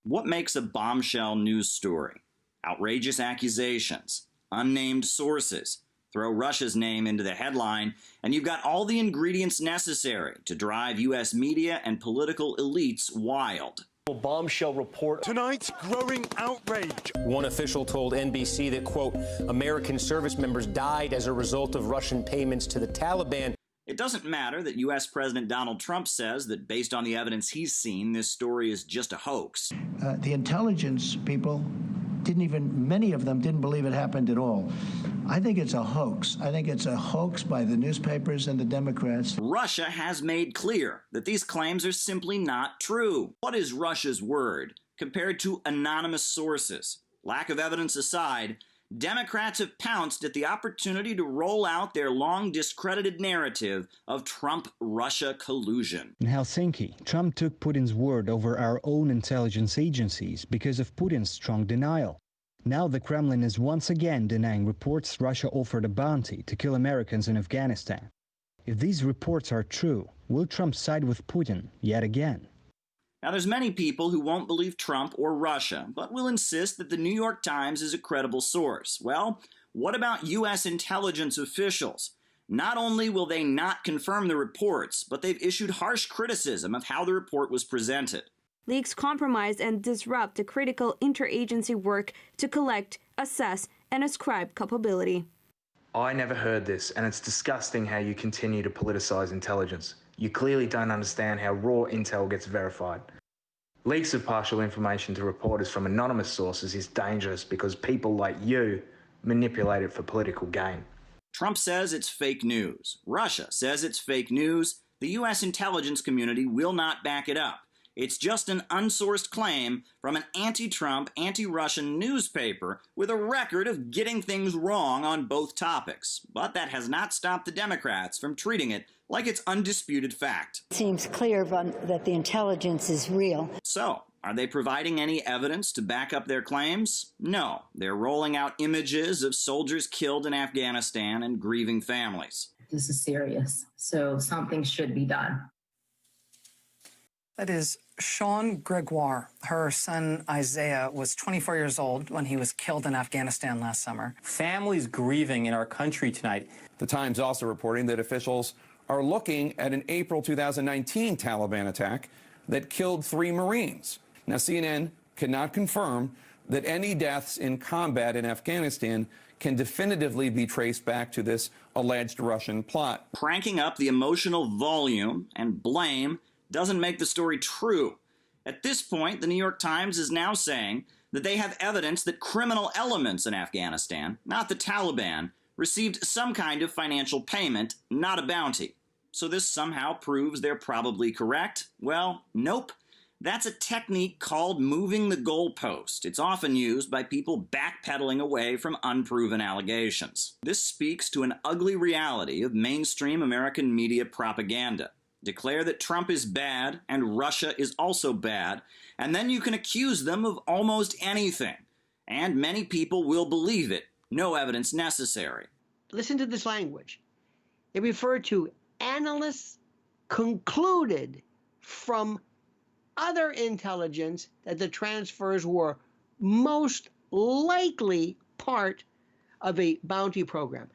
What makes a bombshell news story? Outrageous accusations, unnamed sources. Throw Russia's name into the headline, and you've got all the ingredients necessary to drive U.S. media and political elites wild. Bombshell report. Tonight's growing outrage. One official told NBC that, quote, American service members died as a result of Russian payments to the Taliban. It doesn't matter that U.S. President Donald Trump says that based on the evidence he's seen, this story is just a hoax. The intelligence people many of them didn't believe it happened at all. I think it's a hoax. I think it's a hoax by the newspapers and the Democrats. Russia has made clear that these claims are simply not true. What is Russia's word compared to anonymous sources? Lack of evidence aside, Democrats have pounced at the opportunity to roll out their long discredited narrative of Trump-Russia collusion. In Helsinki, Trump took Putin's word over our own intelligence agencies because of Putin's strong denial. Now the Kremlin is once again denying reports Russia offered a bounty to kill Americans in Afghanistan. If these reports are true, will Trump side with Putin yet again? Now, there's many people who won't believe Trump or Russia, but will insist that the New York Times is a credible source. Well, what about U.S. intelligence officials? Not only will they not confirm the reports, but they've issued harsh criticism of how the report was presented. Leaks compromise and disrupt the critical interagency work to collect, assess, and ascribe culpability. I never heard this, and it's disgusting how you continue to politicize intelligence. You clearly don't understand how raw intel gets verified. Leaks of partial information to reporters from anonymous sources is dangerous because people like you manipulate it for political gain. Trump says it's fake news. Russia says it's fake news. The U.S. intelligence community will not back it up. It's just an unsourced claim from an anti-Trump, anti-Russian newspaper with a record of getting things wrong on both topics. But that has not stopped the Democrats from treating it like it's undisputed fact. It seems clear that the intelligence is real. So, are they providing any evidence to back up their claims? No. They're rolling out images of soldiers killed in Afghanistan and grieving families. This is serious, so something should be done. That is Sean Gregoire. Her son Isaiah was 24 years old when he was killed in Afghanistan last summer. Families grieving in our country tonight. The Times also reporting that officials are looking at an April 2019 Taliban attack that killed 3 Marines. Now, CNN cannot confirm that any deaths in combat in Afghanistan can definitively be traced back to this alleged Russian plot. Cranking up the emotional volume and blame doesn't make the story true. At this point, the New York Times is now saying that they have evidence that criminal elements in Afghanistan, not the Taliban, received some kind of financial payment, not a bounty. So this somehow proves they're probably correct? Well, nope. That's a technique called moving the goalpost. It's often used by people backpedaling away from unproven allegations. This speaks to an ugly reality of mainstream American media propaganda. Declare that Trump is bad and Russia is also bad, and then you can accuse them of almost anything. And many people will believe it. No evidence necessary. Listen to this language. They refer to analysts concluded from other intelligence that the transfers were most likely part of a bounty program.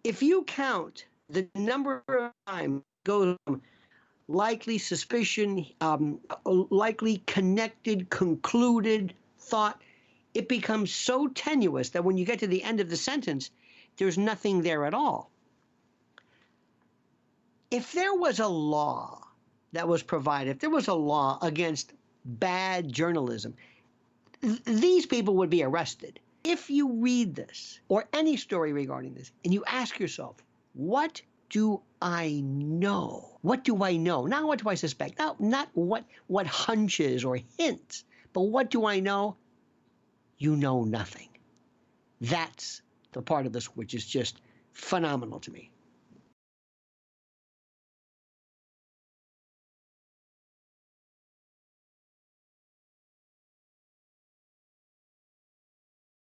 If you count the number of times goes from likely suspicion, likely connected, concluded, thought, it becomes so tenuous that when you get to the end of the sentence, there's nothing there at all. If there was a law that was provided, if there was a law against bad journalism, these people would be arrested. If you read this, or any story regarding this, and you ask yourself, what do I know? What do I know? Not what do I suspect? Not what hunches or hints, but what do I know? You know nothing. That's the part of this which is just phenomenal to me.